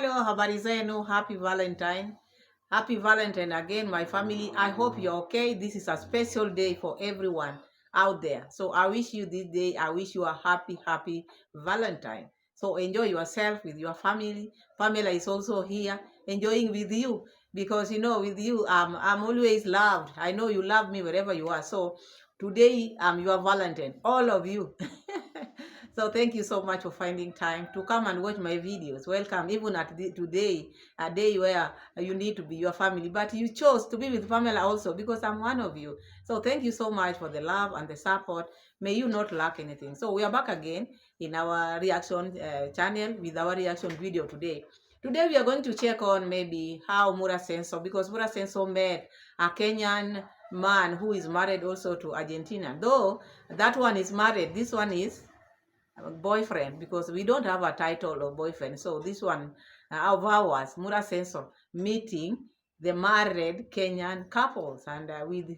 Hello, habari zenu. Happy Valentine. Happy Valentine again, my family. I hope you're okay. This is a special day for everyone out there. So I wish you this day, I wish you a happy Valentine. So enjoy yourself with your family. Pamela is also here enjoying with you because with you, I'm always loved. I know you love me wherever you are. So today I'm your Valentine, all of you. So thank you so much for finding time to come and watch my videos. Welcome, even at today, a day where you need to be your family, but you chose to be with Pamela also because I'm one of you. So thank you so much for the love and the support. May you not lack anything. So we are back again in our reaction channel with our reaction video today. Today we are going to check on maybe how Mura Senso, because Mura Senso met a Kenyan man who is married also to Argentina. Though that one is married, this one is boyfriend, because we don't have a title of boyfriend. So this one of ours, Mura Senso, meeting the married Kenyan couples, and with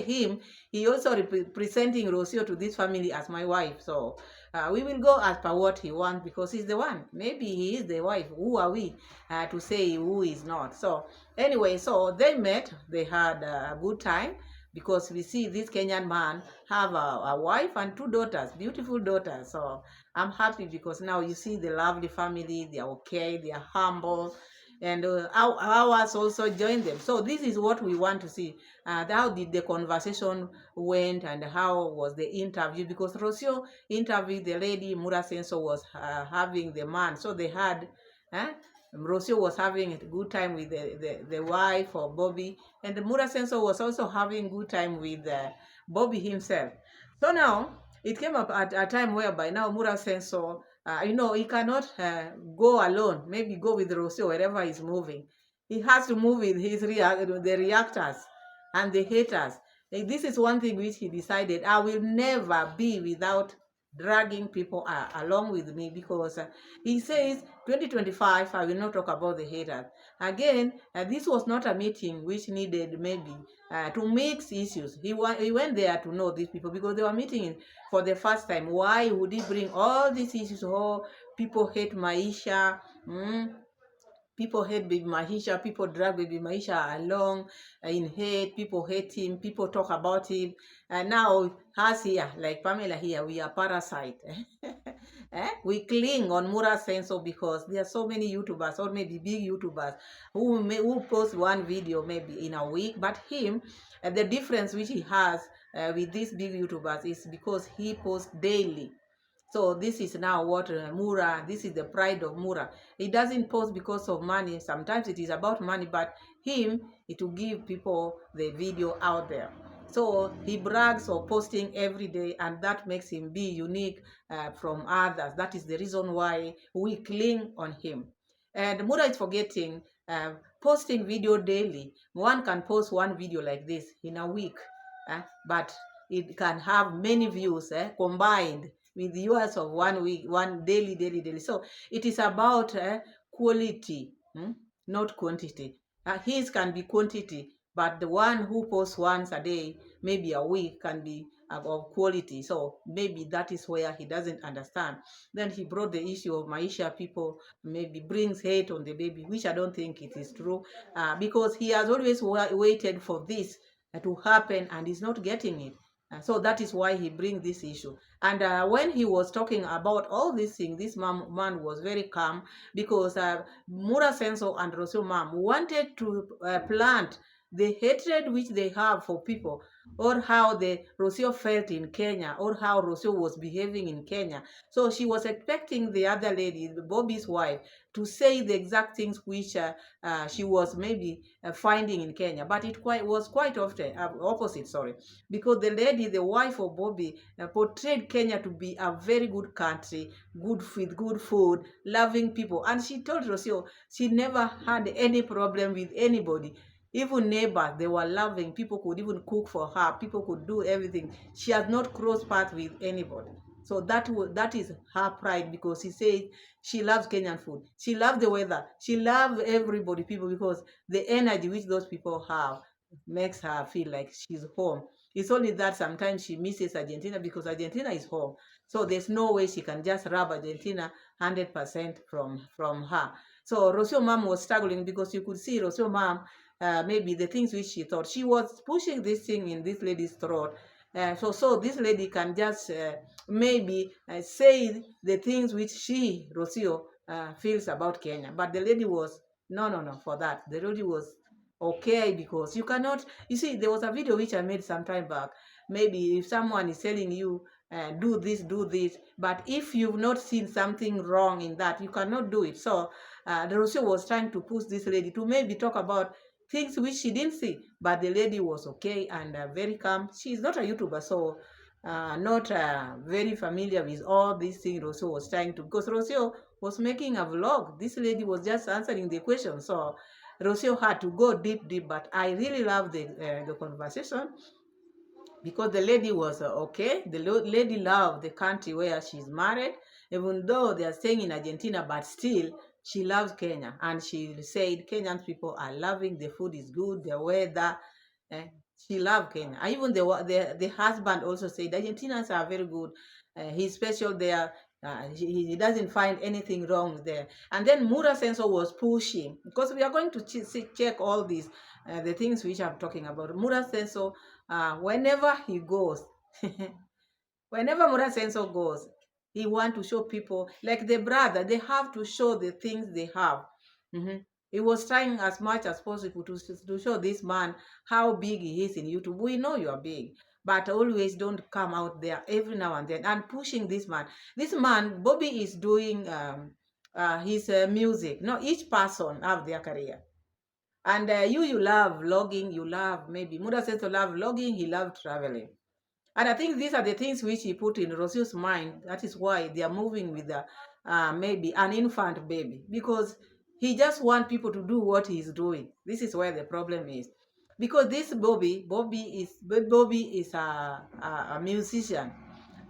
him, he also presenting Rocío to this family as my wife. So we will go as per what he wants because he's the one. Maybe he is the wife. Who are we to say who is not? So anyway, so they met. They had a good time because we see this Kenyan man have a wife and two daughters, beautiful daughters. So I'm happy because now you see the lovely family. They are okay. They are humble. And ours also join them. So this is what we want to see. How did the conversation went and how was the interview? Because Rocío interviewed the lady, Mura Senso was having the man. So they had, Rocío was having a good time with the wife of Bobby. And Mura Senso was also having good time with Bobby himself. So now it came up at a time whereby now Mura Senso, he cannot go alone, maybe go with Rocío wherever he's moving. He has to move with the reactors and the haters. This is one thing which he decided, I will never be without dragging people along with me, because he says 2025 I will not talk about the haters again. This was not a meeting which needed maybe to mix issues. He went there to know these people because they were meeting for the first time. Why would he bring all these issues? Oh, people hate Maisha. People hate Baby Maisha. People drag Baby Maisha along in hate. People hate him. People talk about him. And now, us here, like Pamela here, we are parasite. We cling on Mura Senso because there are so many YouTubers, or maybe big YouTubers, who post one video maybe in a week. But him, the difference which he has with these big YouTubers is because he posts daily. So this is now what Mura, this is the pride of Mura. He doesn't post because of money. Sometimes it is about money, but him, it will give people the video out there. So he brags of posting every day, and that makes him be unique from others. That is the reason why we cling on him. And Mura is forgetting posting video daily. One can post one video like this in a week, but it can have many views combined with viewers of 1 week, one daily. So it is about quality, not quantity. His can be quantity, but the one who posts once a day, maybe a week, can be of quality. So maybe that is where he doesn't understand. Then he brought the issue of Maisha people maybe brings hate on the baby, which I don't think it is true, because he has always waited for this to happen and is not getting it. So that is why he brings this issue. And when he was talking about all these things, this man was very calm, because Mura Senso and Rocío mom wanted to plant the hatred which they have for people, or how the Rocío felt in Kenya, or how Rocío was behaving in Kenya. So she was expecting the other lady, Bobby's wife, to say the exact things which she was maybe finding in Kenya. But it was quite often opposite, sorry, because the lady, the wife of Bobby, portrayed Kenya to be a very good country, good with good food, loving people. And she told Rocío she never had any problem with anybody. Even neighbors, they were loving. People could even cook for her. People could do everything. She has not crossed paths with anybody. So that is her pride, because she says she loves Kenyan food. She loves the weather. She loves everybody, people, because the energy which those people have makes her feel like she's home. It's only that sometimes she misses Argentina because Argentina is home. So there's no way she can just rub Argentina 100% from her. So Rocío mom was struggling because you could see Rocío mom, maybe the things which she thought. She was pushing this thing in this lady's throat. So this lady can just maybe say the things which she, Rocío, feels about Kenya. But the lady was, no, for that. The lady was okay, because you cannot, you see, there was a video which I made some time back. Maybe if someone is telling you, do this, but if you've not seen something wrong in that, you cannot do it. So the Rocío was trying to push this lady to maybe talk about things which she didn't see, but the lady was okay and very calm. She's not a YouTuber, so not very familiar with all these things Rocío was trying to, because Rocío was making a vlog. This lady was just answering the question, so Rocío had to go deep, but I really love the conversation, because the lady was okay. The lady loved the country where she's married, even though they are staying in Argentina, but still she loves Kenya. And she said Kenyan people are loving, the food is good, the weather. eh, she loved Kenya. And even the husband also said Argentinians are very good. He's special there. He doesn't find anything wrong there. And then Mura Senso was pushing, because we are going to check all these, the things which I'm talking about. Mura Senso, whenever he goes, whenever Mura Senso goes, he want to show people, like the brother, they have to show the things they have. He was trying as much as possible to show this man how big he is in YouTube. We know you are big, but always don't come out there every now and then and pushing this man. This man, Bobby, is doing his music. No, each person have their career. And you love vlogging, you love, maybe Muda says to love vlogging, he loved traveling. And I think these are the things which he put in Rocío's mind. That is why they are moving with maybe an infant baby, because he just wants people to do what he's doing. This is where the problem is. Because this Bobby is a musician.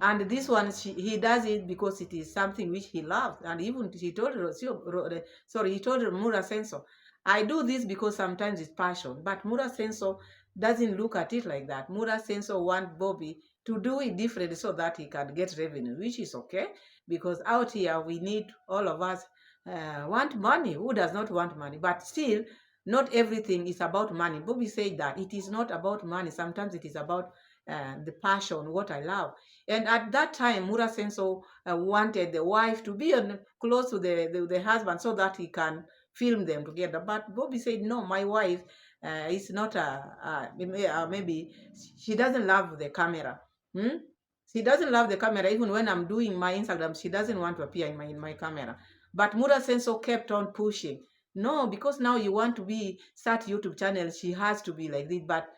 And this one, he does it because it is something which he loves. And even he told he told Mura Senso, I do this because sometimes it's passion. But Mura Senso doesn't look at it like that. Mura Senso want Bobby to do it differently so that he can get revenue, which is okay. Because out here, we need, all of us want money. Who does not want money? But still, not everything is about money. Bobby said that it is not about money. Sometimes it is about the passion, what I love. And at that time, Mura Senso wanted the wife to be close to the husband so that he can film them together. But Bobby said, no, my wife is not maybe she doesn't love the camera. She doesn't love the camera. Even when I'm doing my Instagram, she doesn't want to appear in my camera. But Mura Senso kept on pushing. No, because now you want to start YouTube channel, she has to be like this. But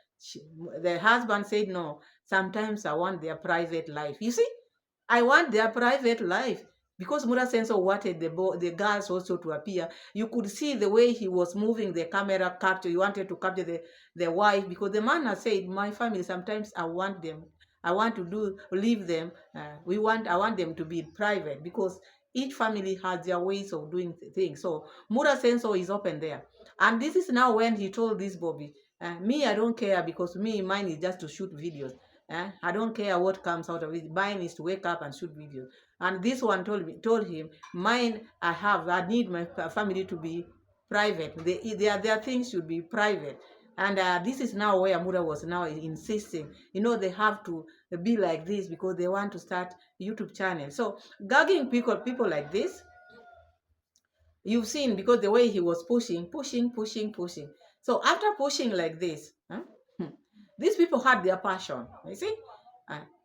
the husband said, no, sometimes I want their private life. You see, I want their private life. Because Mura Senso wanted the girls also to appear. You could see the way he was moving the camera capture. He wanted to capture the wife, because the man has said, my family, sometimes I want to leave them. I want them to be private, because each family has their ways of doing things. So Mura Senso is open there. And this is now when he told this Bobby, me, I don't care, because mine is just to shoot videos. I don't care what comes out of it. Mine is to wake up and shoot videos. And this one told him, mine, I need my family to be private. Their things should be private. And this is now where Mura was now insisting, they have to be like this because they want to start YouTube channel. So gagging people like this, you've seen, because the way he was pushing. So after pushing like this, these people had their passion, you see?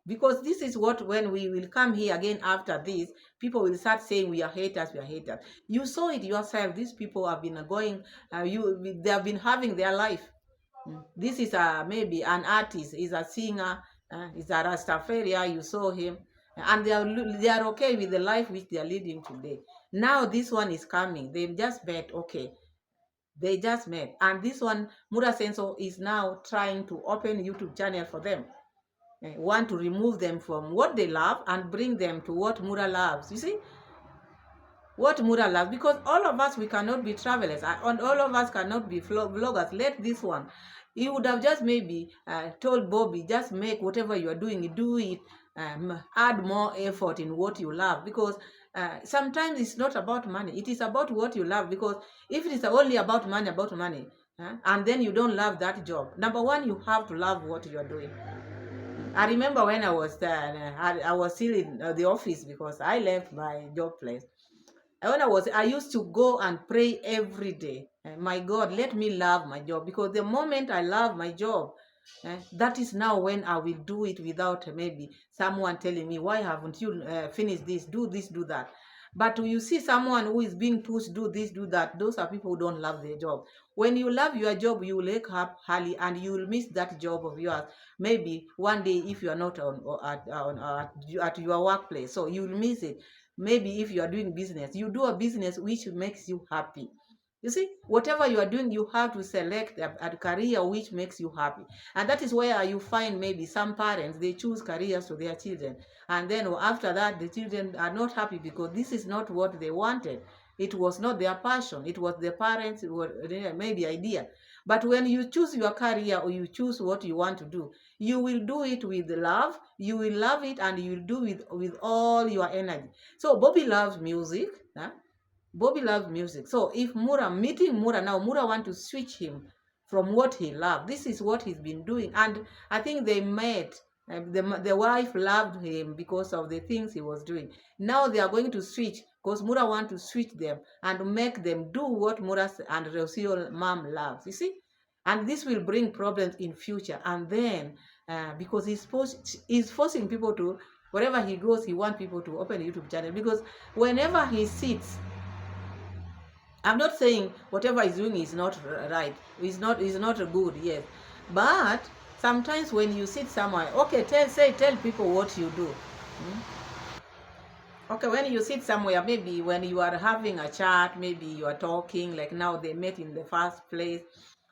Because this is what, when we will come here again after this, people will start saying we are haters. You saw it yourself. These people have been going, they have been having their life. This is maybe an artist, is a singer, is a Rastafarian. You saw him, and they are okay with the life which they are leading today. Now this one is coming. They've just met. Okay, they just met, and this one, Mura Senso, is now trying to open YouTube channel for them. Want to remove them from what they love and bring them to what Mura loves. You see, what Mura loves, because all of us, we cannot be travelers, and all of us cannot be vloggers. Let this one, he would have just maybe told Bobby, just make whatever you are doing, do it add more effort in what you love, because sometimes it's not about money, it is about what you love. Because if it is only about money, and then you don't love that job, number one, you have to love what you are doing. I remember when I was there, I was still in the office because I left my job place. And when I used to go and pray every day. My God, let me love my job, because the moment I love my job, that is now when I will do it without maybe someone telling me, why haven't you finished this, do that. But you see someone who is being pushed, do this, do that, those are people who don't love their job. When you love your job, you will wake up early and you will miss that job of yours. Maybe one day if you are not at your workplace, so you will miss it. Maybe if you are doing business, you do a business which makes you happy. You see, whatever you are doing, you have to select a career which makes you happy. And that is where you find maybe some parents, they choose careers for their children. And then after that, the children are not happy because this is not what they wanted. It was not their passion. It was the parents' maybe idea. But when you choose your career or you choose what you want to do, you will do it with love. You will love it and you will do it with all your energy. So Bobby loves music. Huh? Bobby loves music. So if meeting Mura now, Mura want to switch him from what he loved. This is what he's been doing. And I think they met. The wife loved him because of the things he was doing. Now they are going to switch because Mura want to switch them and make them do what Mura and Rocío mom loves. You see? And this will bring problems in future. And then because he's forcing people to, wherever he goes, he wants people to open a YouTube channel. Because whenever he sits, I'm not saying whatever he's doing is not right. It's not good, yes. But sometimes when you sit somewhere, okay, tell people what you do. Okay, when you sit somewhere, maybe when you are having a chat, maybe you are talking, like now they met in the first place.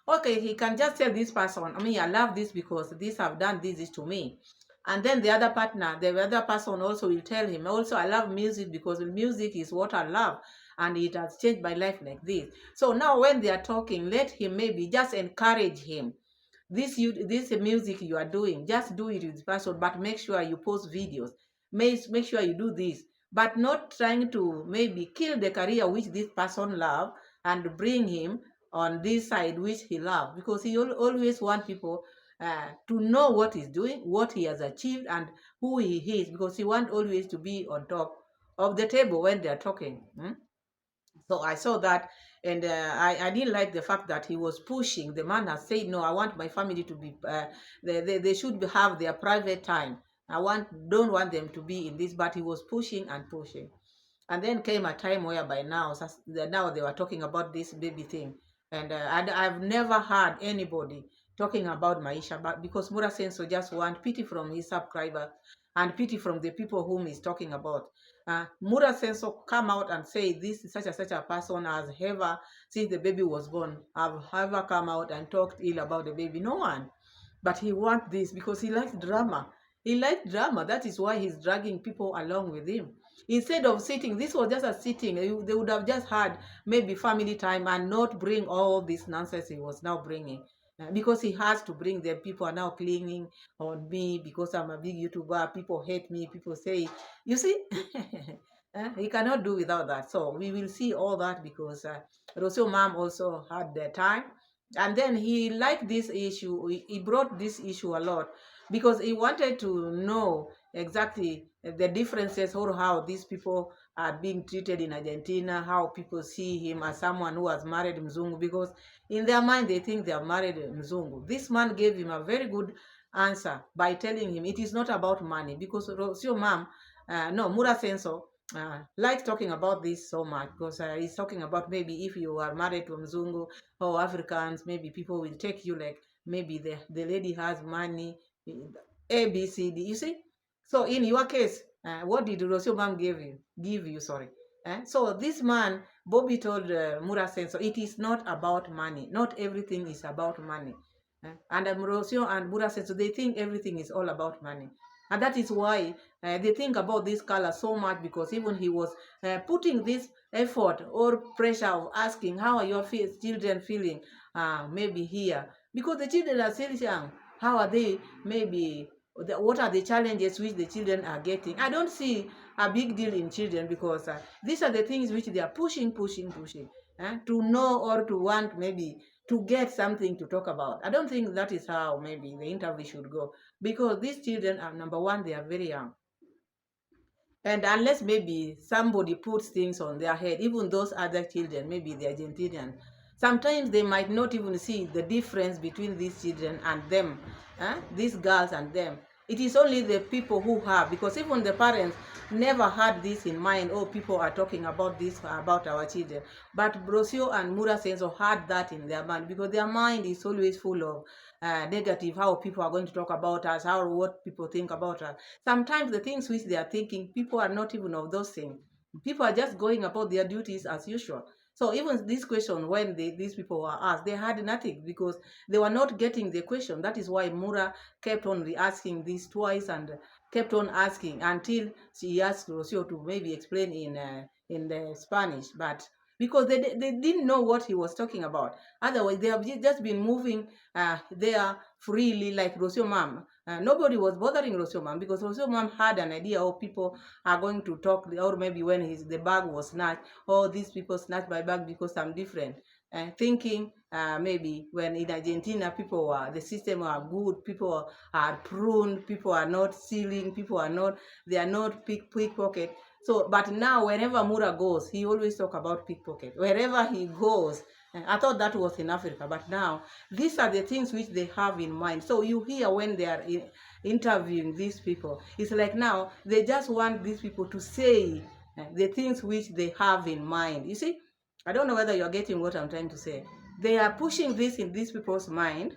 Okay, he can just tell this person, I love this because this have done this to me. And then the other person also will tell him, also, I love music because music is what I love. And it has changed my life like this. So now when they are talking, let him maybe just encourage him. This music you are doing, just do it with this person, but make sure you post videos. Make sure you do this, but not trying to maybe kill the career which this person love and bring him on this side which he love, because he always want people to know what he's doing, what he has achieved, and who he is, because he want always to be on top of the table when they are talking. So I saw that, and I didn't like the fact that he was pushing. The man has said, no, I want my family to be, they should have their private time. Don't want them to be in this, but he was pushing and pushing. And then came a time whereby now they were talking about this baby thing. And I've never heard anybody talking about Maisha, but because Mura Senso just want pity from his subscriber and pity from the people whom he's talking about. Mura Senso come out and say this is such a person has ever, since the baby was born, have ever come out and talked ill about the baby. No one. But he wants this because he likes drama. He likes drama. That is why he's dragging people along with him. Instead of sitting, this was just a sitting. They would have just had maybe family time and not bring all this nonsense he was now bringing. Because he has to bring them. People are now clinging on me because I'm a big YouTuber. People hate me. People say, you see, he cannot do without that. So we will see all that because Rocío mom also had the time. And then he liked this issue. He brought this issue a lot because he wanted to know exactly the differences or how these people are being treated in Argentina, how people see him as someone who has married Mzungu, because in their mind they think they have married Mzungu. This man gave him a very good answer by telling him it is not about money, because Rocío mom, Mura Senso, likes talking about this so much because he's talking about maybe if you are married to Mzungu or Africans, maybe people will take you like maybe the lady has money, A, B, C, D. You see? So in your case, what did Rocío mom give you? Sorry. So this man, Bobby told Mura Senso, it is not about money. Not everything is about money. And Rocío and Mura Senso, they think everything is all about money. And that is why they think about this color so much, because even he was putting this effort or pressure of asking, how are your children feeling maybe here? Because the children are still young. How are they maybe what are the challenges which the children are getting. I don't see a big deal in children because these are the things which they are pushing to know or to want maybe to get something to talk about. I don't think that is how maybe the interview should go, because these children are, number one, they are very young. And unless maybe somebody puts things on their head, even those other children, maybe the Argentinian, sometimes they might not even see the difference between these children and them, these girls and them. It is only the people who have, because even the parents never had this in mind. Oh, people are talking about this, about our children. But Rocío and Mura Senso had that in their mind, because their mind is always full of negative, how people are going to talk about us, what people think about us. Sometimes the things which they are thinking, people are not even of those things. People are just going about their duties as usual. So even this question, when these people were asked, they had nothing, because they were not getting the question. That is why Mura kept on re-asking this twice and kept on asking until she asked Rocío to maybe explain in the Spanish. But because they didn't know what he was talking about. Otherwise, they have just been moving there freely, like Rocío Mom. Nobody was bothering Rocío Mom, because Rocío Mom had an idea of people are going to talk, or maybe when the bag was snatched, or these people snatched my bag because I'm different. Thinking maybe when in Argentina people are, the system are good, people are pruned, people are not stealing, they are not pickpocket. So, but now whenever Mura goes, he always talk about pickpocket. Wherever he goes, I thought that was in Africa, but now these are the things which they have in mind. So you hear when they are interviewing these people, it's like now they just want these people to say the things which they have in mind. You see, I don't know whether you're getting what I'm trying to say. They are pushing this in these people's mind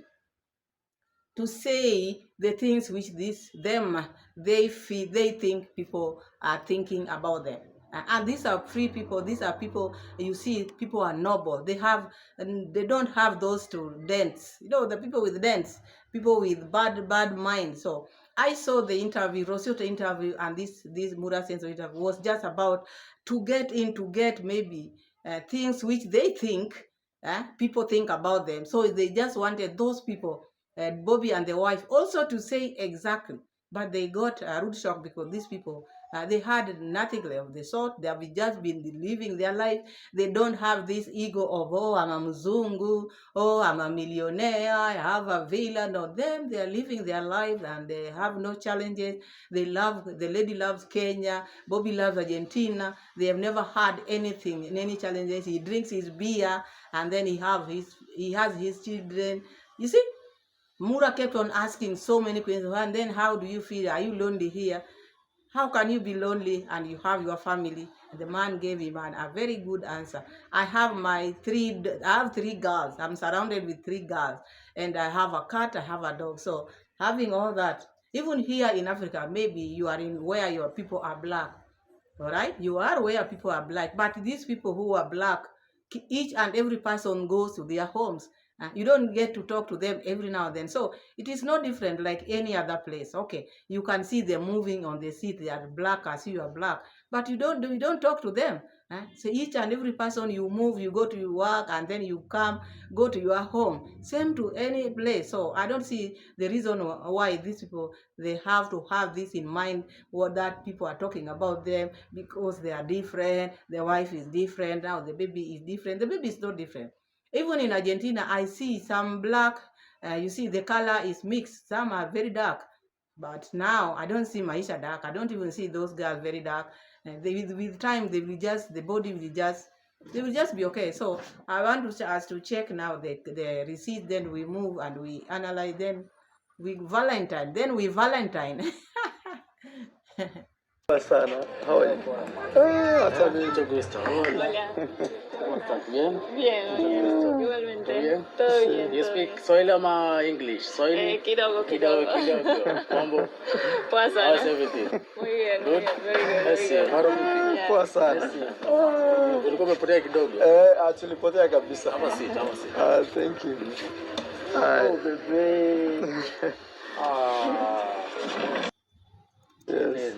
to say the things which they think people are thinking about them. And these are free people. These are people, you see, people are noble. They don't have those two dents. The people with dents, people with bad minds. So I saw the interview, Rocío interview, and this Mura Senso interview was just about to get maybe things which they think people think about them. So they just wanted those people, Bobby and the wife, also to say exactly. But they got a rude shock, because these people, they had nothing of the sort. They have just been living their life. They don't have this ego of, oh, I'm a mzungu, oh, I'm a millionaire, I have a villa. No, them, they are living their life and they have no challenges. The lady loves Kenya, Bobby loves Argentina. They have never had anything, any challenges. He drinks his beer and then he has his children. You see, Mura kept on asking so many questions. And then, how do you feel? Are you lonely here? How can you be lonely and you have your family? And the man gave him a very good answer. I have three girls. I'm surrounded with three girls. And I have a cat, I have a dog. So having all that, even here in Africa, maybe you are in where your people are black. All right? You are where people are black. But these people who are black, each and every person goes to their homes. You don't get to talk to them every now and then. So it is no different like any other place. Okay, you can see them moving on the seat. They are black as you are black, but you don't talk to them. So each and every person you move, you go to your work, and then you go to your home. Same to any place. So I don't see the reason why these people, they have to have this in mind, what that people are talking about them, because they are different. The wife is different. Now the baby is different. The baby is not different. Even in Argentina, I see some black, you see the color is mixed. Some are very dark. But now I don't see Maisha dark. I don't even see those girls very dark. With time, the body they will just be okay. So I want us to check now the receipt. Then we move and we analyze. Then we Valentine. Sana. How are you? Hasta bien. Mucho gusto. Hola. ¿Cómo estás? ¿Bien? Bien, bien. Igualmente. ¿Bien? Todo bien. You speak Soilama English. Kidogo. Mambo. Poa How's sana. everything? Muy bien, Good? very good. Let's see. Maro vipi? Poa sana. Ulikuwa umepotea kidogo? Tulipotea kabisa. Have a seat. Thank you. Oh, baby. Yes.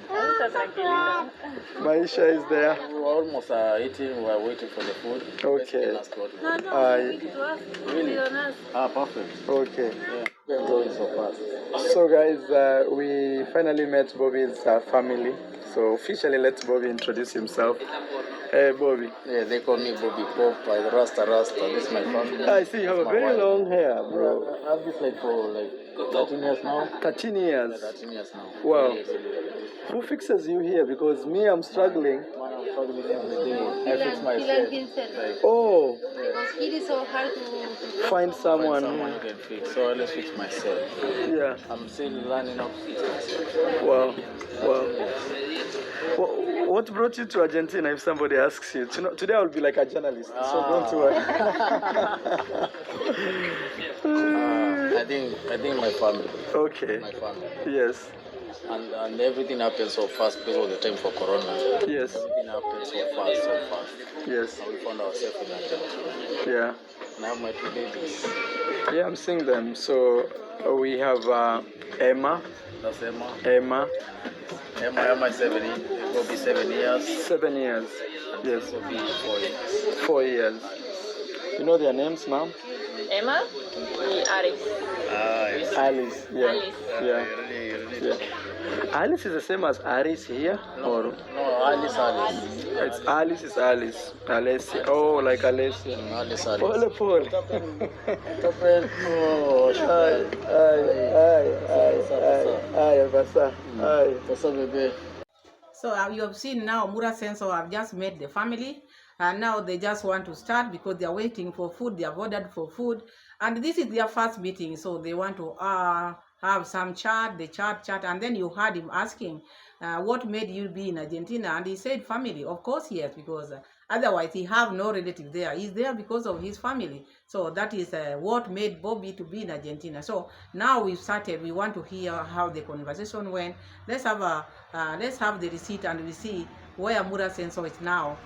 Maisha is there. We're almost eating. We're waiting for the food. Okay. No, we need to ask. Really? Perfect. Okay. Yeah. Going so fast. So guys, we finally met Bobby's family. So officially, let Bobby introduce himself. Hey, Bobby. Yeah, they call me Bobby Pop by the Rasta Rasta. This is my family. I see you have a very long hair, bro. I've been like for like 13 years now. 13 years. Yeah, 13 years now. Wow. Yes. Who fixes you here? Because me, I'm struggling. Man, I'm struggling every day. I fix myself. Like, Oh, Because it is so hard to find someone. someone who can fix. So I let's fix myself. Yeah. I'm still learning how to fix myself. Wow. Wow. What brought you to Argentina? If somebody asks you, today I will be like a journalist, so don't worry. I think my family. Okay. My family. Yes. And everything happened so fast because of the time for Corona. Yes. Everything happened so fast. Yes. And we found ourselves in Argentina. Yeah. And I have my 2 babies. Yeah, I'm seeing them. So we have Emma. That's Emma. Emma. Emma is 7 years. It will be 7 years. 7 years. Yes. It will be 4 years. 4 years. You know their names, ma'am? Emma y Aris. Yes. Alice. Yeah. Alice. Yeah. Really. Yeah. Alice is the same as Aris here, or No, Alice. it's Alice is Alice. Alessia. Oh, like Alessia. Alice. Pole pole. Ay, basa. Ay. So you have seen now Mura Senso have just met the family, and now they just want to start because they are waiting for food. They have ordered for food, and this is their first meeting, so they want to have some chat. They chat, and then you heard him asking, "What made you be in Argentina?" And he said, "Family." Of course, yes, because otherwise he have no relative there. He's there because of his family. So that is what made Bobby to be in Argentina. So now we've started. We want to hear how the conversation went. Let's have the receipt and we see where Mura Senso is now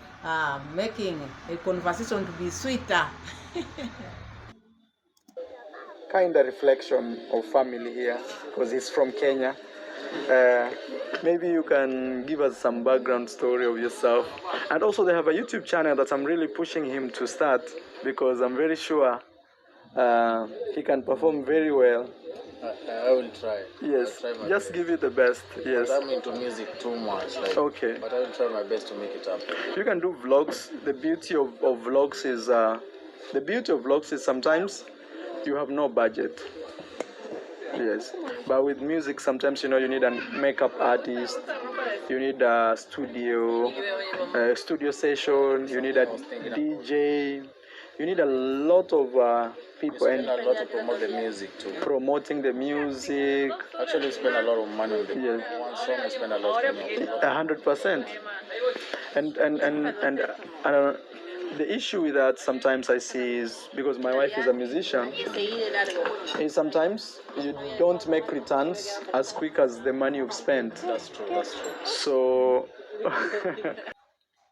making a conversation to be sweeter. Kind of reflection of family here, because he's from Kenya. Maybe you can give us some background story of yourself. And also they have a YouTube channel that I'm really pushing him to start, because I'm very sure he can perform very well. I will try. Yes, I'll try my just best. give it the best. Yes. But I'm into music too much. Okay. But I will try my best to make it happen. You can do vlogs. The beauty of vlogs is sometimes you have no budget. Yes, but with music sometimes you need a makeup artist, you need a studio session, you need a DJ, you need a lot of people And a lot to promote the music too. promoting the music. Actually, spend a lot of money on the Yes. one song. I spend a lot of money. 100%. And the issue with that sometimes I see is, because my wife is a musician, is sometimes you don't make returns as quick as the money you've spent. That's true. So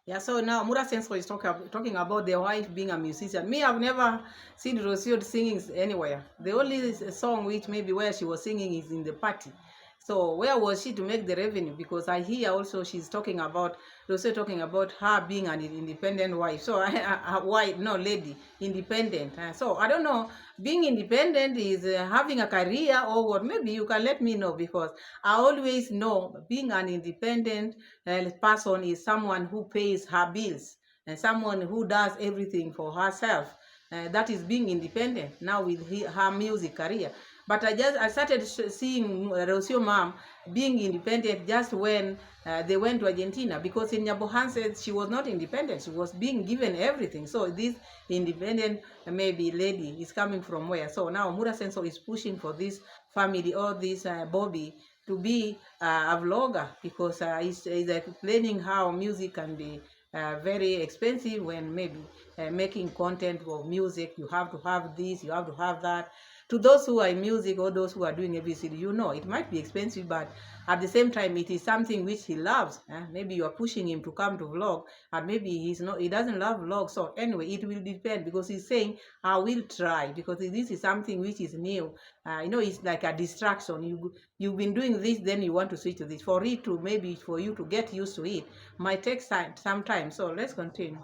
Yeah, so now Mura Senso is talking about their wife being a musician. Me, I've never seen Rocío singing anywhere. The only song which maybe where she was singing is in the party. So where was she to make the revenue? Because I hear also she's talking about, Rocío talking about her being an independent wife. So lady, independent. So I don't know, being independent is having a career or what? Maybe you can let me know, because I always know being an independent person is someone who pays her bills and someone who does everything for herself. That is being independent now with her music career. But I started seeing Rocío mom being independent just when they went to Argentina, because in Nyabohan said she was not independent. She was being given everything. So this independent maybe lady is coming from where? So now Mura Senso is pushing for this family or this Bobby to be a vlogger, because he's explaining how music can be very expensive when maybe making content of music. You have to have this, you have to have that. To those who are in music or those who are doing ABC, it might be expensive, but at the same time, it is something which he loves. Maybe you are pushing him to come to vlog, and maybe he doesn't love vlog. So anyway, it will depend, because he's saying, I will try, because this is something which is new. It's like a distraction. You've been doing this, then you want to switch to this. For you to get used to it, might take some time. So let's continue.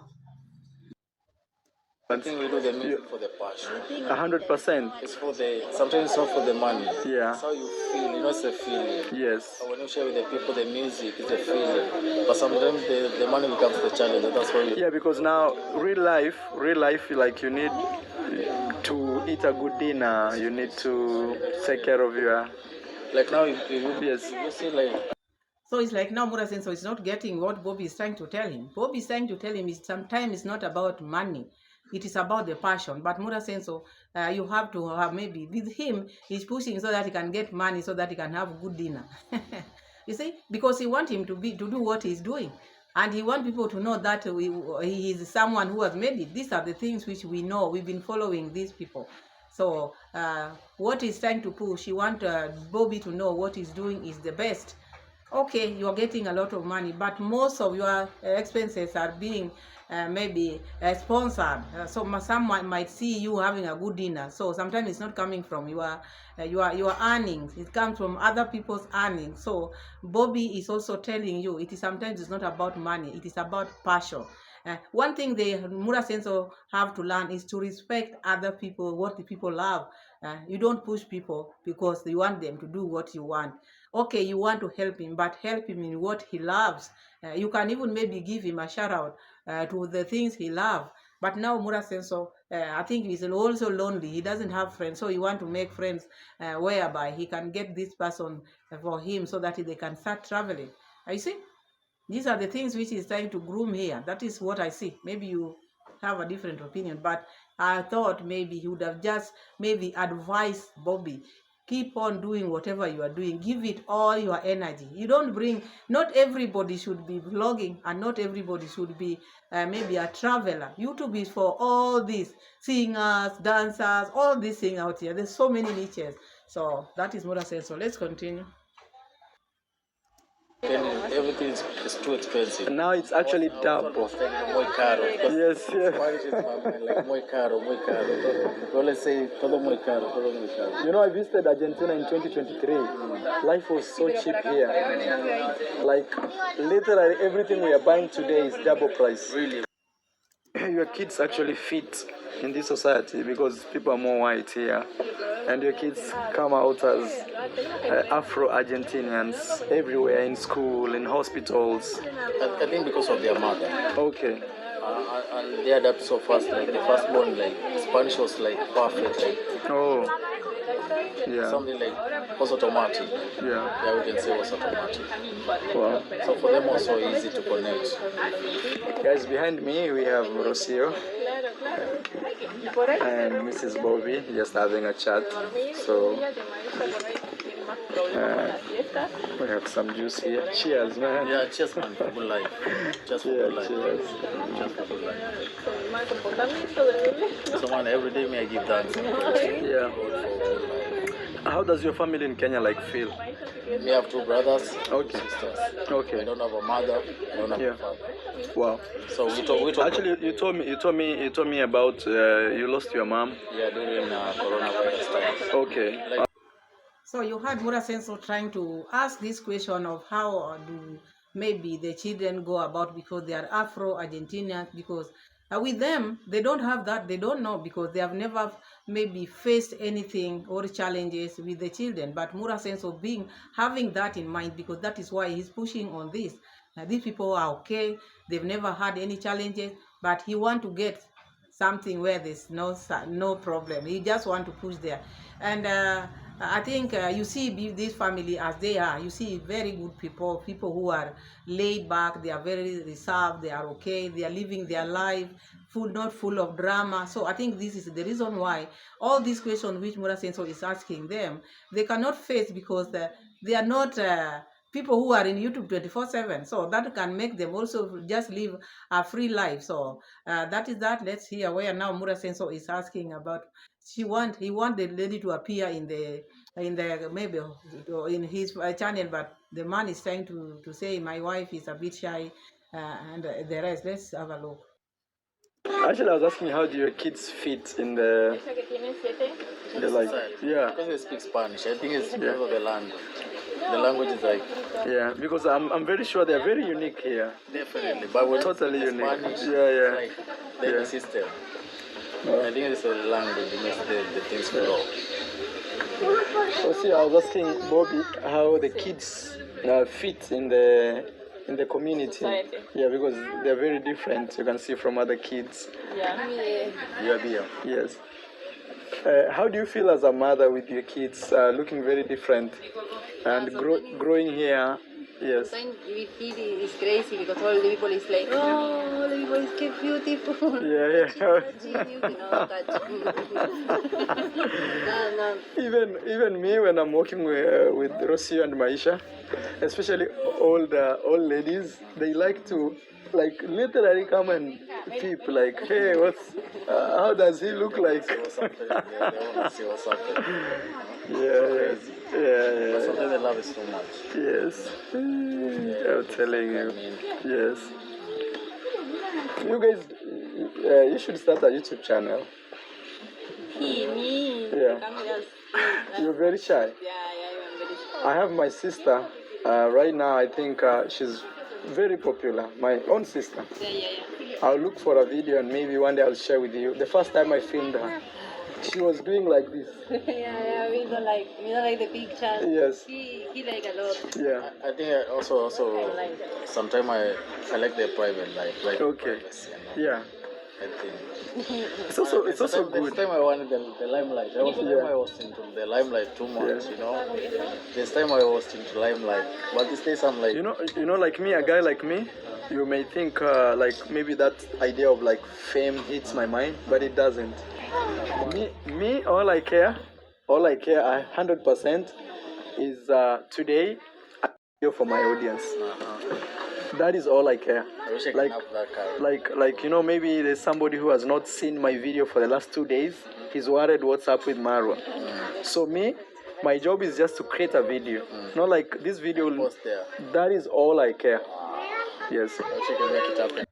I think we do the music for the passion. 100%. It's for the, sometimes it's not for the money. Yeah. It's how you feel, you know, it's a feeling. Yes. So when you share with the people the music, it's a feeling. But sometimes the money becomes the challenge. That's why we... Yeah, because now real life, like you need to eat a good dinner. You need to take care of your. Like now, if Yes. you see like... So it's like now Mura Senso is not getting what Bobby is trying to tell him. Bobby is trying to tell him is sometimes it's not about money. It is about the passion. But Mura Senso, you have to have maybe with him, he's pushing so that he can get money so that he can have good dinner. You see, because he wants him to do what he's doing. And he wants people to know that he is someone who has made it. These are the things which we know. We've been following these people. So what he's trying to push, he wants Bobby to know what he's doing is the best. Okay, you are getting a lot of money, but most of your expenses are being maybe sponsored. So some might see you having a good dinner. So sometimes it's not coming from your earnings. It comes from other people's earnings. So Bobby is also telling you it is sometimes it's not about money. It is about passion. One thing the Mura Senso have to learn is to respect other people, what the people love. You don't push people because you want them to do what you want. Okay, you want to help him, but help him in what he loves. You can even maybe give him a shout out to the things he loves. But now Mura Senso, I think he's also lonely. He doesn't have friends, so you want to make friends whereby he can get this person for him so that they can start traveling. You see, these are the things which he's trying to groom here. That is what I see. Maybe you have a different opinion, but I thought maybe he would have just maybe advised Bobby, keep on doing whatever you are doing. Give it all your energy. You don't bring, not everybody should be vlogging and not everybody should be maybe a traveler. YouTube is for all these singers, dancers, all these things out here. There's so many niches. So that is what I said. So let's continue. Everything is too expensive. Now it's actually double. Muy caro. Yes, yeah. Spanish is like muy caro, muy caro. We always say todo muy caro, todo muy caro. You know, I visited Argentina in 2023. Life was so cheap here. Like, literally everything we are buying today is double price. Really? Your kids actually fit in this society because people are more white here. And your kids come out as Afro-Argentinians everywhere, in school, in hospitals. I think because of their mother. Okay. And they adapt so fast. Like the firstborn, like Spanish was like perfect. Like, oh. Yeah. Something like was automatic. Yeah. Yeah, we can say was automatic. Wow. So for them also easy to connect. Guys, behind me we have Rocío and Mrs. Bobby just having a chat. So we have some juice here. Cheers, man. Yeah, cheers, man. For good life. Just for good life. Cheers. Just for good life. So man, every day may I give thanks. Yeah. How does your family in Kenya like feel? We have two brothers, Okay. sisters. Okay. I don't have a mother. I don't have Yeah. a father. Wow. So we talk. Actually, you told me about you lost your mom. Yeah, during coronavirus time. Okay. Like, So you heard Mura Senso trying to ask this question of how do maybe the children go about because they are Afro-Argentinians, because with them, they don't have that, they don't know because they have never maybe faced anything or challenges with the children. But Mura Senso having that in mind, because that is why he's pushing on this. These people are okay, they've never had any challenges, but he want to get something where there's no problem. He just want to push there. And I think you see this family as they are. You see very good people who are laid back. They are very reserved. They are okay. They are living their life, not full of drama. So I think this is the reason why all these questions which Mura Senso is asking them, they cannot face because they are not people who are in YouTube 24/7. So that can make them also just live a free life. So that is that. Let's hear where now Mura Senso is asking about. He want the lady to appear in the maybe in his channel, but the man is trying to say my wife is a bit shy and the rest. Let's have a look. Actually, I was asking how do your kids fit in the like yeah. because they speak Spanish, I think it's because of the language. The language is like Yeah, because I'm very sure they're very unique here. definitely, but when Totally it's unique. Spanish, Yeah, yeah. it's like the Yeah. system. I think it's a language that makes the things flow. So see, I was asking Bobby how the kids fit in the community. Society. Yeah, because they're very different. You can see from other kids. Yeah. You are here. Yes. How do you feel as a mother with your kids looking very different and growing here? Yes. Sometimes we feel it's crazy because all the people is like, oh, all the people is so beautiful. Yeah, Touching you, touch. No. Even me when I'm working with Rocío and Maisha, especially old ladies, they like to literally come and peep like, hey, how does he look like? What's happening? They want to see what's happening. Yeah. But sometimes the love is too much. Yes. I'm telling you. I mean, Yes. You guys, you should start a YouTube channel. Me. Yeah. You're very shy. I'm very shy. I have my sister. Right now, I think she's very popular. My own sister. Yeah. I'll look for a video and maybe one day I'll share with you. The first time I filmed her, she was doing like this. Yeah, we don't like the picture. Yes. He like a lot. Yeah. I think I also sometimes I like their private life, like Okay. privacy, you know? Yeah. I think. It's also The good. time I wanted the limelight. I was into the limelight too much, you know. This time I was into limelight, but these days I'm like, You know, like me, a guy like me, you may think like maybe that idea of like fame hits my mind, but it doesn't. Me, all I care, 100% is today a video for my audience. That is all I care. I wish I could Like, have that car. like you know, maybe there's somebody who has not seen my video for the last 2 days. He's worried what's up with Marwa. So me, my job is just to create a video. Not like this video. Post there. That is all I care. Yes. I wish I could make it happen.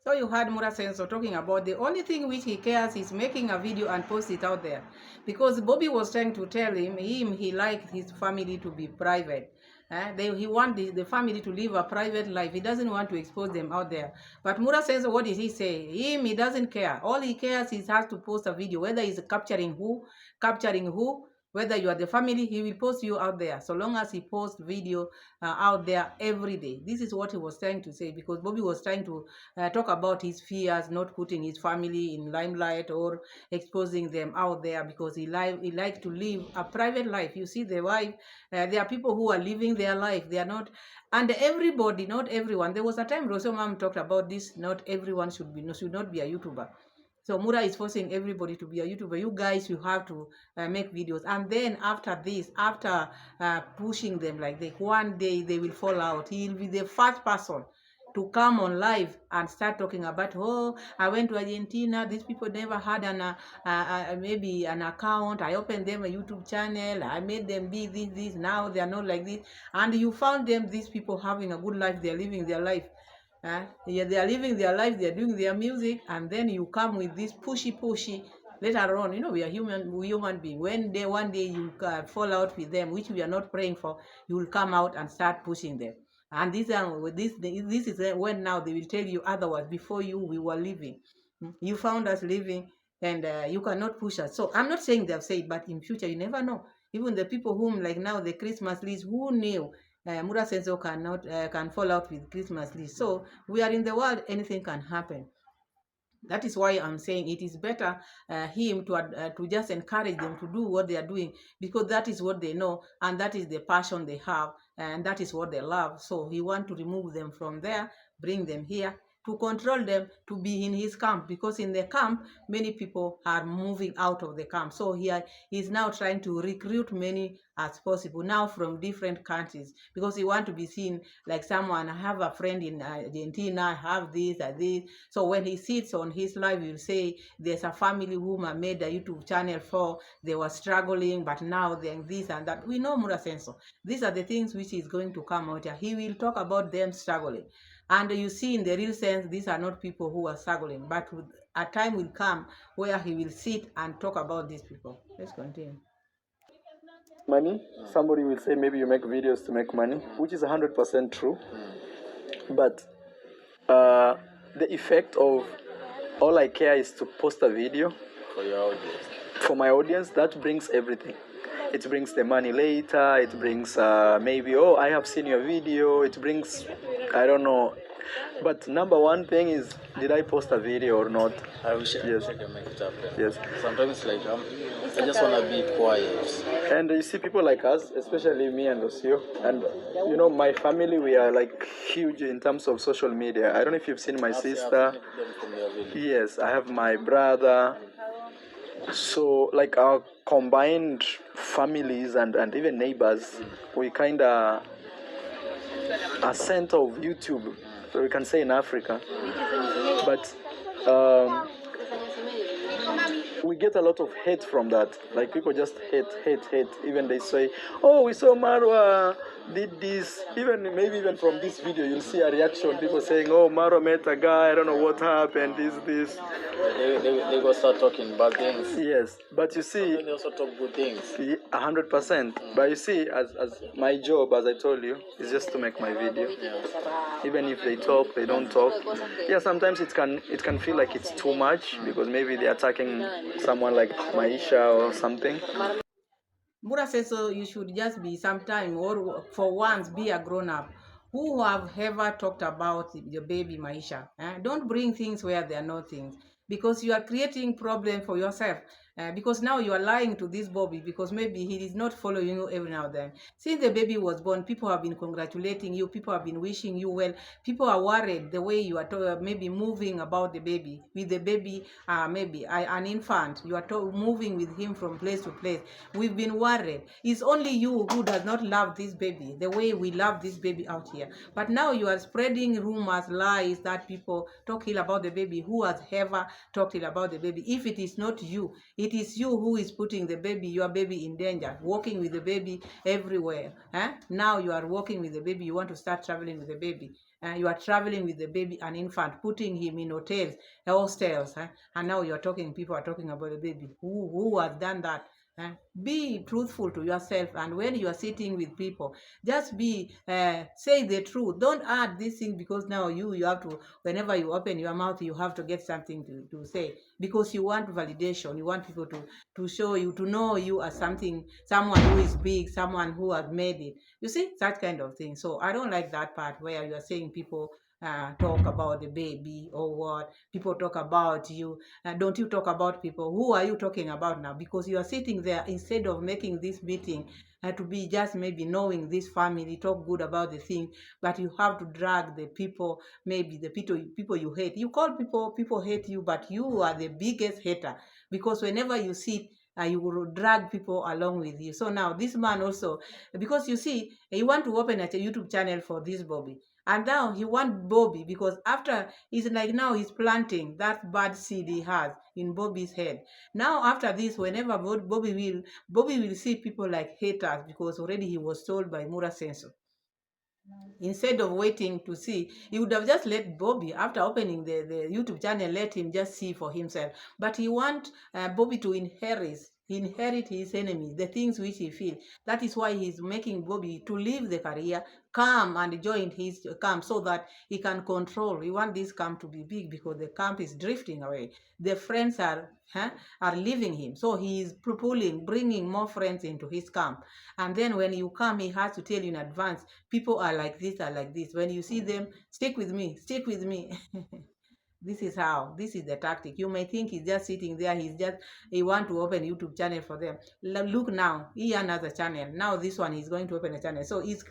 So you heard Mura Senso talking about the only thing which he cares is making a video and post it out there. Because Bobby was trying to tell him he liked his family to be private. He wants the family to live a private life. He doesn't want to expose them out there. But Mura Senso, what did he say? He doesn't care. All he cares is has to post a video, whether he's capturing who, whether you are the family, he will post you out there. So long as he posts video out there every day. This is what he was trying to say, because Bobby was trying to talk about his fears, not putting his family in limelight or exposing them out there, because he likes to live a private life. You see, the wife, there are people who are living their life. They are not, and everybody, not everyone. There was a time Rocío mom talked about this. Not everyone should not be a YouTuber. So Mura is forcing everybody to be a YouTuber. You guys, you have to make videos. And then after pushing them like that, one day they will fall out. He'll be the first person to come on live and start talking about, oh, I went to Argentina. These people never had maybe an account. I opened them a YouTube channel. I made them be this. Now they are not like this. And you found these people having a good life. They are living their life. Yeah, they are living their life, they are doing their music, and then you come with this pushy. Later on, we are human beings. One day you fall out with them, which we are not praying for, you will come out and start pushing them. And this is when now they will tell you otherwise. Before we were living. You found us living, and you cannot push us. So I'm not saying they've said, but in future you never know. Even the people whom, like now, the Christmas list, who knew Mura Senso can fall out with Christmas list. So we are in the world, anything can happen. That is why I'm saying it is better him to just encourage them to do what they are doing, because that is what they know, and that is the passion they have, and that is what they love. So he wants to remove them from there, bring them here, to control them, to be in his camp, because in the camp many people are moving out of the camp. So he is now trying to recruit many as possible now from different countries, because he wants to be seen like someone. I have a friend in Argentina, I have this and this. So when he sits on his live, he'll say there's a family whom I made a YouTube channel for. They were struggling, but now they're this and that. We know Mura Senso. These are the things which is going to come out here. He will talk about them struggling. And you see, in the real sense, these are not people who are struggling, but a time will come where he will sit and talk about these people. Let's continue. Money, somebody will say maybe you make videos to make money, which is 100% true. But the effect of all I care is to post a video for your audience? For my audience, that brings everything. It brings the money later. It brings maybe, oh, I have seen your video. It brings, I don't know. But number one thing is, did I post a video or not? I wish Yes. I can make it happen. Yes. Sometimes like I just wanna be quiet. And you see people like us, especially me and Rocío, and you know, my family, we are like huge in terms of social media. I don't know if you've seen my sister. I've seen them from your village. Yes, I have my brother. So, like our combined families and even neighbors, we kind of a center of YouTube, so we can say in Africa. But we get a lot of hate from that. Like people just hate. Even they say, "Oh, we saw Marwa did this." Even from this video, you'll see a reaction. People saying, "Oh, Marwa met a guy. I don't know what happened. This." They go start talking bad things. Yes, but you see, They also talk good things. 100%. But you see, as my job, as I told you, is just to make my video. Even if they talk, they don't talk. Yeah, sometimes it can feel like it's too much because maybe they're attacking someone like Maisha or something. Mura says so you should just be sometime or for once be a grown-up. Who have ever talked about your baby Maisha? Don't bring things where there are no things, because you are creating problem for yourself. Because now you are lying to this Bobby because maybe he is not following you every now and then. Since the baby was born, people have been congratulating you, people have been wishing you well, people are worried the way you are maybe moving about the baby, with the baby, maybe an infant, you are moving with him from place to place. We've been worried. It's only you who does not love this baby the way we love this baby out here. But now you are spreading rumors, lies that people talk ill about the baby. Who has ever talked ill about the baby? If it is not you, it is you who is putting the baby, your baby, in danger, walking with the baby everywhere. Now you are walking with the baby, you want to start traveling with the baby. You are traveling with the baby, an infant, putting him in hostels, and now people are talking about the baby. Who has done that? Be truthful to yourself, and when you are sitting with people, just say the truth. Don't add this thing because now you have to, whenever you open your mouth, you have to get something to say, because you want validation. You want people to show you, to know you as someone who is big, someone who has made it. You see, that kind of thing. So I don't like that part where you are saying people talk about the baby or what. People talk about you. Don't you talk about people? Who are you talking about now? Because you are sitting there, instead of making this meeting to be just maybe knowing this family, talk good about the thing, but you have to drag the people, maybe the people you hate. You call people hate you, but you are the biggest hater, because whenever you sit, you will drag people along with you. So now this man also, because you see, he want to open a YouTube channel for this Bobby. And now he wants Bobby, because after, it's like now he's planting that bad seed he has in Bobby's head. Now after this, whenever Bobby will see people like haters, because already he was told by Mura Senso. Instead of waiting to see, he would have just let Bobby, after opening the YouTube channel, let him just see for himself. But he wants Bobby to inherit his enemies, the things which he feels. That is why he's making Bobby to leave the career, come and join his camp, so that he can control. We want this camp to be big, because the camp is drifting away. The friends are leaving him. So he is bringing more friends into his camp. And then when you come, he has to tell you in advance, people are like this, are like this. When you see them, stick with me. This is the tactic. You may think he's just sitting there, he want to open YouTube channel for them. Look now, he has another channel. Now this one, he's going to open a channel. So he's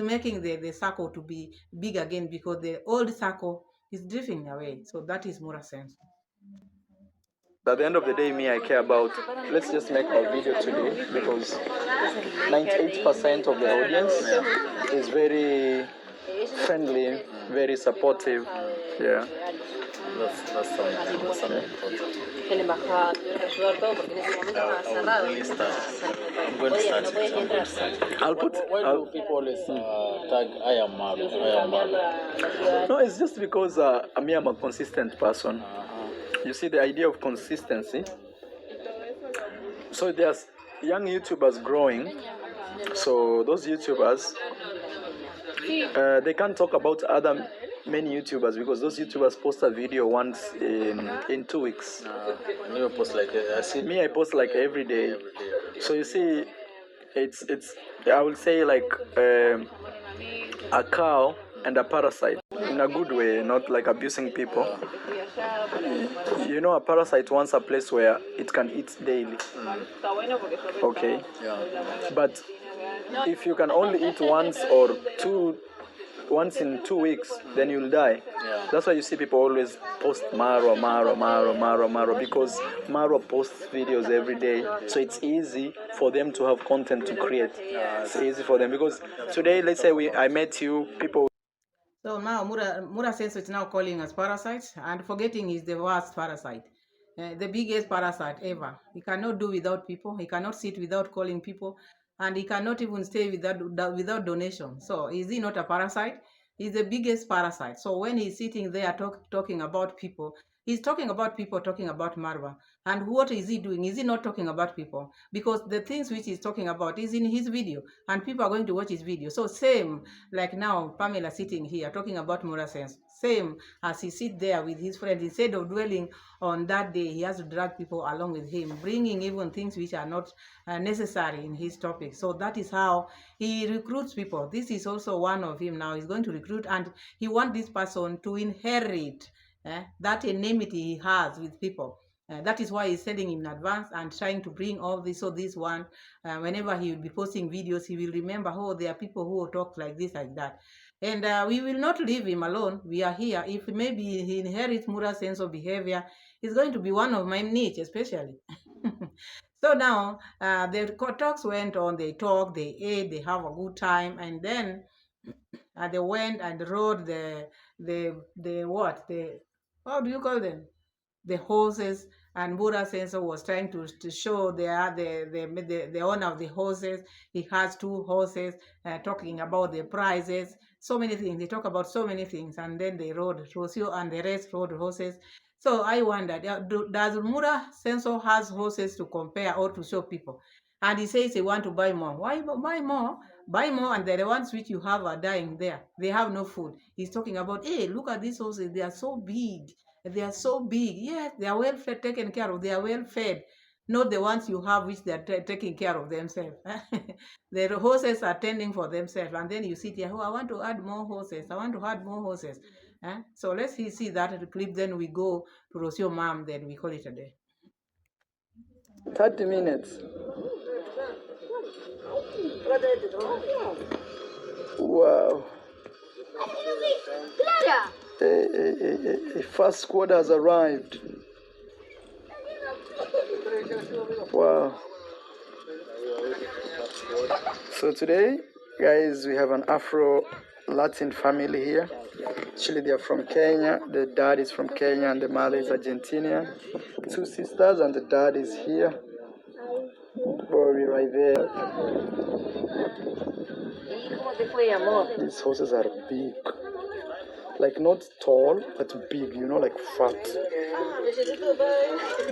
making the circle to be big again, because the old circle is drifting away. So that is Mura sense. At the end of the day, me, I care about, let's just make our video today, because 98% of the audience is very friendly, very supportive. Yeah. That's something important. Que la embajada tuviera que ayudar todo, porque en ese momento estaba cerrado. I'm going to start. Why do people always tag I am Marwa? No, it's just because I'm a consistent person. You see, the idea of consistency. So there's young YouTubers growing. So those YouTubers, they can't talk about other many YouTubers, because those YouTubers post a video once in 2 weeks. You post like I see Me, I post like every day. every day. So you see, it's I would say like a cow and a parasite in a good way, not like abusing people. You know, a parasite wants a place where it can eat daily. Okay. Yeah. But if you can only eat once in 2 weeks, then you'll die. Yeah. That's why you see people always post Marwa, because Marwa posts videos every day, so it's easy for them to have content to create. It's easy for them because today, let's say I met you, people. So now Mura says it's now calling us parasites, and forgetting is the worst parasite, the biggest parasite ever. He cannot do without people. He cannot sit without calling people, and he cannot even stay without donation. So is he not a parasite? He's the biggest parasite. So when he's sitting there talking about people, he's talking about people, talking about Marwa. And what is he doing? Is he not talking about people? Because the things which he's talking about is in his video, and people are going to watch his video. So same like now, Pamela sitting here talking about moral sense. Same as he sit there with his friend, instead of dwelling on that day, he has to drag people along with him, bringing even things which are not necessary in his topic. So that is how he recruits people. This is also one of him now. He's going to recruit, and he wants this person to inherit that enmity he has with people. That is why he's sending him in advance and trying to bring all this. So this one, whenever he will be posting videos, he will remember, oh, there are people who will talk like this, like that. And we will not leave him alone. We are here. If maybe he inherits Mura's sense of behavior, it's going to be one of my niche, especially. So now the talks went on. They talked, they ate, they have a good time, and then they went and rode the what, the, how do you call them, the horses. And Mura Sensor was trying to show the owner of the horses. He has 2 horses, talking about the prices, so many things. They talk about so many things, and then they rode. Rocío and the rest rode horses. So I wondered, does Mura Sensor has horses to compare or to show people? And he says he want to buy more. Why buy more? Buy more, and the ones which you have are dying there. They have no food. He's talking about, hey, look at these horses. They are so big. They are so big. Yes, they are well fed, taken care of. They are well fed. Not the ones you have which they are taking care of themselves. The horses are tending for themselves. And then you sit here, oh, I want to add more horses. I want to add more horses. So let's see that clip. Then we go to Rocío mom. Then we call it a day. 30 minutes. Wow. A first squad has arrived. Wow. So today, guys, we have an Afro-Latin family here. Actually, they are from Kenya. The dad is from Kenya and the mother is Argentinian. 2 sisters and the dad is here. Probably right there. These horses are big. Like not tall, but big, you know, like fat.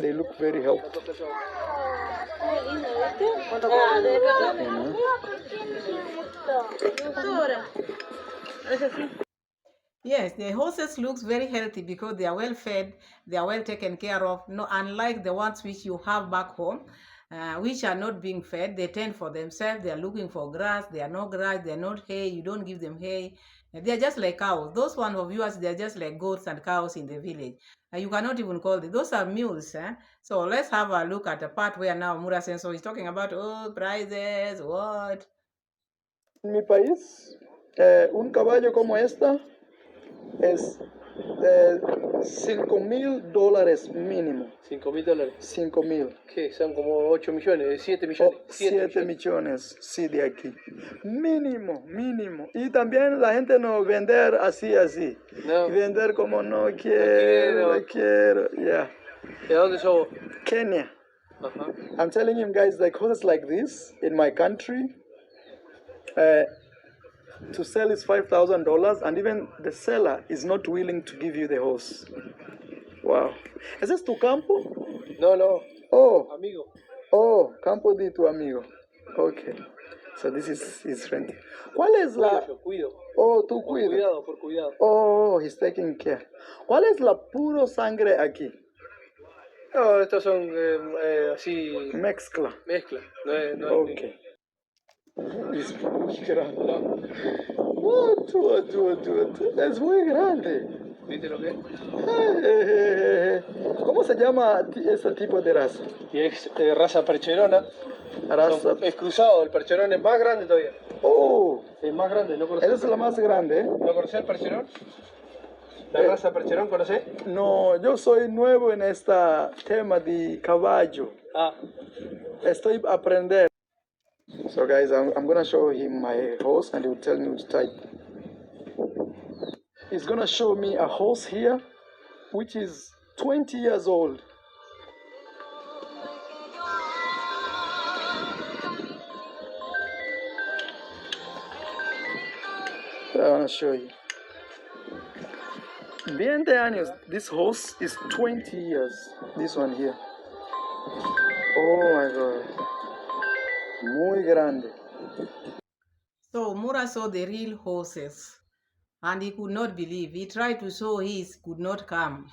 They look very healthy. Yes, the horses looks very healthy because they are well fed, they are well taken care of. No, unlike the ones which you have back home, which are not being fed. They tend for themselves. They are looking for grass. They are no grass. They are not hay. You don't give them hay. They are just like cows. Those ones of yours, they are just like goats and cows in the village. You cannot even call them. Those are mules. So let's have a look at the part where now Mura Senso is talking about, oh, prices, what? En mi país, un caballo como esta es $5,000 mínimo. $5,000. 5,000. ¿Qué? Son como 8 millones, 7 millones. 7 millones, sí, de aquí. Mínimo, mínimo. Y también la gente no vender así. No. Vender como no quiero. Yeah. ¿De dónde sos? Kenya. Ajá. I'm telling you guys, like horses like this in my country, to sell is $5,000, and even the seller is not willing to give you the horse. Wow. ¿Es this tu campo? No. Oh. Amigo. Oh, campo de tu amigo. Okay. So this is his rent. ¿Cuál es la? Yo cuido. Oh, tú Por cuidas. cuidado, por cuidado. Oh, he's taking care. ¿Cuál es la puro sangre aquí? No, estos son así, Mezcla. mezcla. No es, Okay. Es muy grande. What? Es muy grande. ¿Viste lo que es? ¿Cómo se llama este tipo de raza? Y es raza percherona. Raza. Es cruzado, el percherón es más grande todavía. Oh, Es más grande, ¿no conoces? esa es la más grande, ¿eh? ¿No conoces el percherón? ¿La raza percherón conoces? No, yo soy nuevo en este tema de caballo. Ah, Estoy aprendiendo. So guys, I'm gonna show him my horse and he will tell me which type. He's gonna show me a horse here, which is 20 years old. I wanna show you. 20 años. This horse is 20 years. This one here. Oh my God. Muy grande. So Mura saw the real horses and he could not believe. He tried to show his, could not come.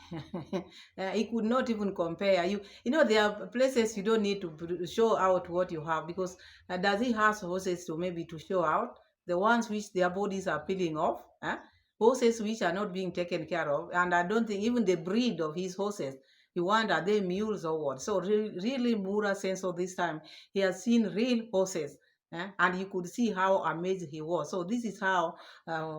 He could not even compare. You know, there are places you don't need to show out what you have, because does he have horses to maybe to show out? The ones which their bodies are peeling off? Horses which are not being taken care of. And I don't think even the breed of his horses, you wonder, are they mules or what? So really Mura sense of this time, he has seen real horses. And you could see how amazed he was. So this is how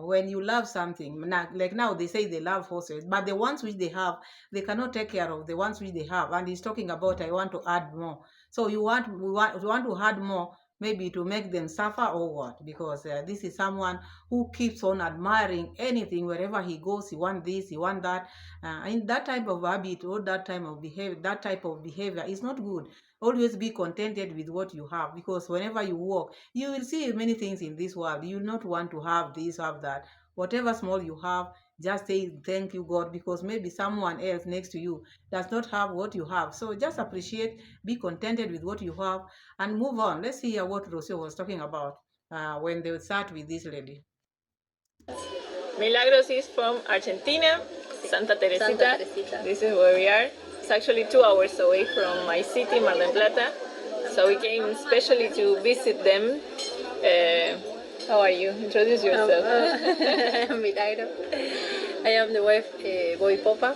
when you love something, like now they say they love horses, but the ones which they have, they cannot take care of the ones which they have. And he's talking about, I want to add more. So you want to add more, maybe to make them suffer or what? Because this is someone who keeps on admiring anything wherever he goes. He wants this, he wants that. And that type of habit or that type of behavior is not good. Always be contented with what you have, because whenever you walk, you will see many things in this world. You will not want to have this, have that. Whatever small you have, just say thank you, God, because maybe someone else next to you does not have what you have. So just appreciate, be contented with what you have, and move on. Let's hear what Rocío was talking about when they sat with this lady. Milagros is from Argentina, Santa Teresita. Santa Teresita. This is where we are. It's actually 2 hours away from my city, Mar del Plata. So we came especially to visit them. How are you? Introduce yourself. Milagro. I am the wife, Boy Popa.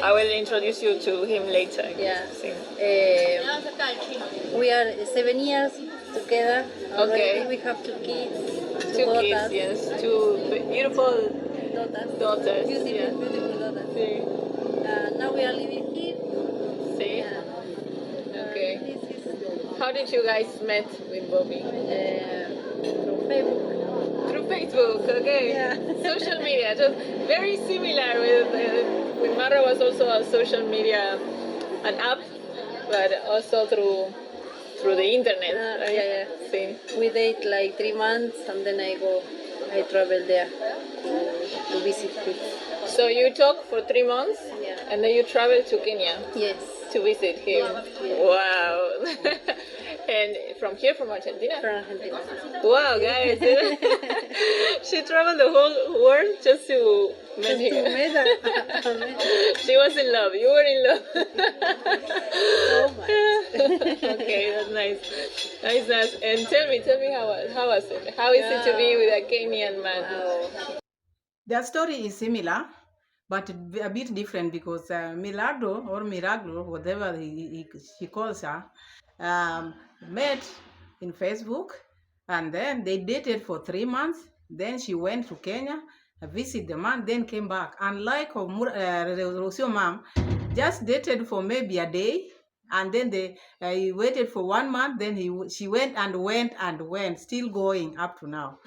I will introduce you to him later. Yeah. Sí. We are 7 years together. Okay. Already. We have 2 kids. 2 kids, yes. 2 beautiful daughters. Beautiful daughters. Sí. Now we are living here. Sí. Yeah. Okay. This is How did you guys met with Bobby? through Facebook. Through Facebook, okay. Yeah. Social media, just very similar with Marwa was also a social media, an app, but also through the internet, right? Yeah. Sí. We date like 3 months and then I travel there to visit him. So you talk for 3 months, Yeah. and then you travel to Kenya Yes. to visit him. Yeah. Wow. And from here, from Argentina? From Argentina. Wow, guys. She traveled the whole world just to meet him. She was in love. You were in love. Oh my. Okay, that's nice. Nice. And tell me how was it? How is it to be with a Kenyan man? Wow. Their story is similar, but a bit different, because Milagro, whatever she calls her, met in Facebook, and then they dated for 3 months. Then she went to Kenya, visit the man, then came back. Unlike Rocío mom, just dated for maybe a day, and then he waited for 1 month. Then she went, still going up to now.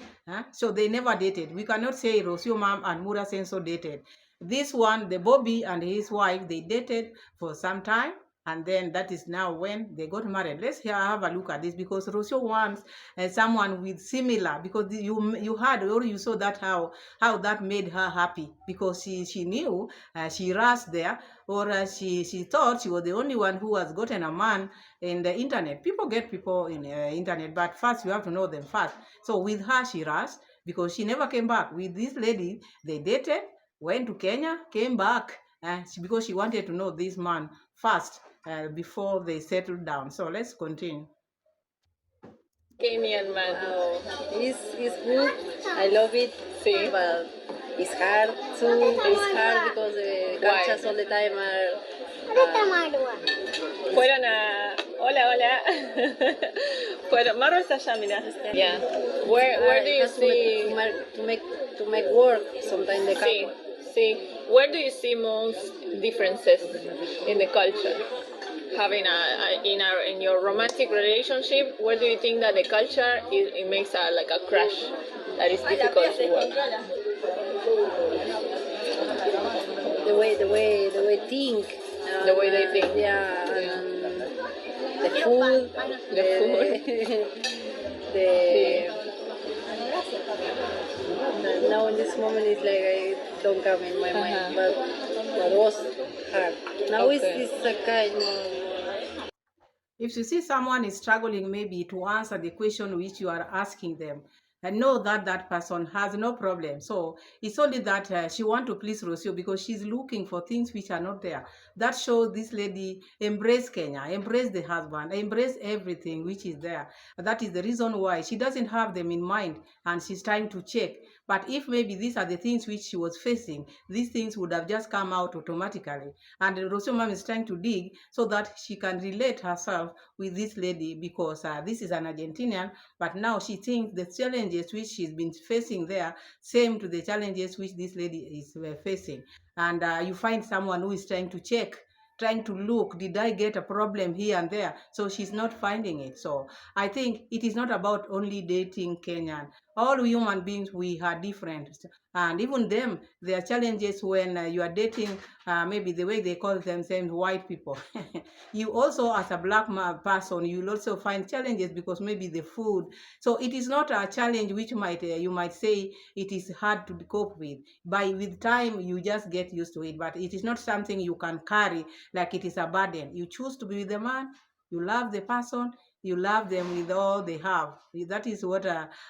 So they never dated. We cannot say Rocío mom and Mura Senso dated. This one, the Bobby and his wife, they dated for some time. and then that is now when they got married. Let's have a look at this, because Rocío wants someone with similar, because you heard or you saw that how that made her happy, because she knew she rushed there, or she thought she was the only one who has gotten a man in the internet. People get people in internet, but first you have to know them first. So with her she rushed, because she never came back. With this lady, they dated, went to Kenya, came back, because she wanted to know this man first before they settled down. So let's continue. Kenyan man. It's good. I love it. Sí. But it's hard too. It's hard because the cultures all the time are. Fueron a. Hola, hola. Fueron. Marwa está allá, mira. Yeah. Where do you see. To make work sometimes the Sí, couple. sí. Where do you see most differences in the culture? Having in your romantic relationship, where do you think that the culture it makes like a crash that is difficult to work? The way think. The way they think. Yeah. The food. The food. Now in this moment it's like I don't come in my mind, but was hard. Now it's a kind of. If you see someone is struggling maybe to answer the question which you are asking them, and know that that person has no problem. So it's only that she want to please Rocío, because she's looking for things which are not there. That shows this lady embrace Kenya, embrace the husband, embrace everything which is there. That is the reason why she doesn't have them in mind, and she's trying to check. But if maybe these are the things which she was facing, these things would have just come out automatically. And Rocío mom is trying to dig so that she can relate herself with this lady, because this is an Argentinian, but now she thinks the challenges which she's been facing there same to the challenges which this lady is facing. And you find someone who is trying to check, trying to look, did I get a problem here and there? So she's not finding it. So I think it is not about only dating Kenyan. All human beings, we are different, and even them, there are challenges when you are dating maybe the way they call themselves white people. You also, as a black person, you will also find challenges, because maybe the food. So it is not a challenge which might you might say it is hard to cope with. With time you just get used to it, but it is not something you can carry like it is a burden. You choose to be with the man, you love the person, you love them with all they have. That is what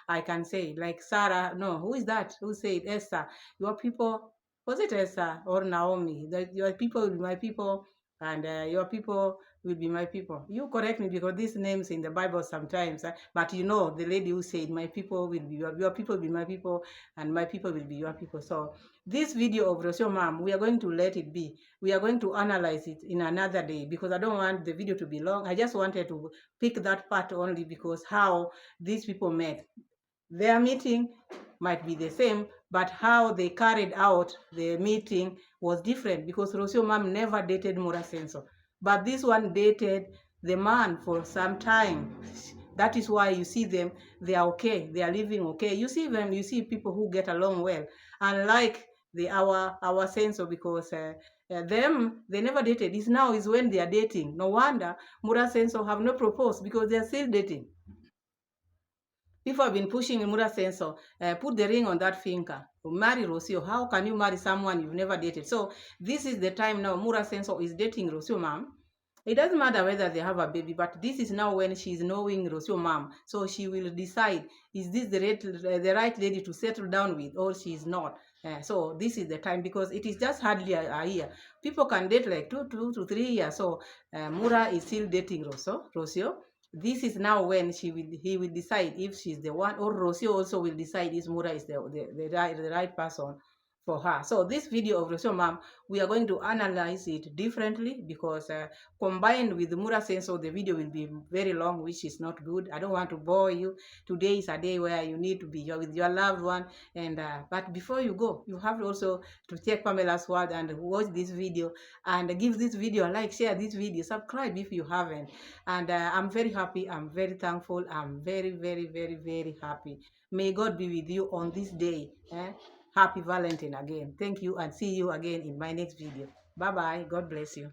I can say. Like Sarah, no, who is that? Who said Esther? Your people, was it Esther or Naomi? That your people will be my people, and your people will be my people. You correct me, because these names in the Bible sometimes, but you know the lady who said, my people will be your people will be my people, and my people will be your people. So this video of Rocío mom, we are going to let it be. We are going to analyze it in another day, because I don't want the video to be long. I just wanted to pick that part only, because how these people met. Their meeting might be the same, but how they carried out the meeting was different, because Rocío mom never dated Mura Senso. But this one dated the man for some time. That is why you see them, they are okay, they are living okay. You see them, you see people who get along well. Unlike our Senso, because them, they never dated. It's now is when they are dating. No wonder Mura Senso have not proposed, because they are still dating. People have been pushing Mura Senso, put the ring on that finger. Marry Rocío. How can you marry someone you've never dated? So this is the time now Mura Senso is dating Rocío mom. It doesn't matter whether they have a baby, but this is now when she's knowing Rocío mom. So she will decide, is this the right lady to settle down with, or she is not. So this is the time, because it is just hardly a year. People can date like 2 to 3 years. So Mura is still dating Rocío. This is now when he will decide if she's the one, or Rocío also will decide if Mura is the right person for her. So this video of Rocío mom, we are going to analyze it differently, because combined with Mura Senso, the video will be very long, which is not good. I don't want to bore you. Today is a day where you need to be with your loved one, and but before you go, you have also to check Pamela's World and watch this video, and give this video a like, share this video, subscribe if you haven't. And I'm very happy, I'm very thankful, I'm very, very, very, very happy. May God be with you on this day. Happy Valentine again. Thank you, and see you again in my next video. Bye bye. God bless you.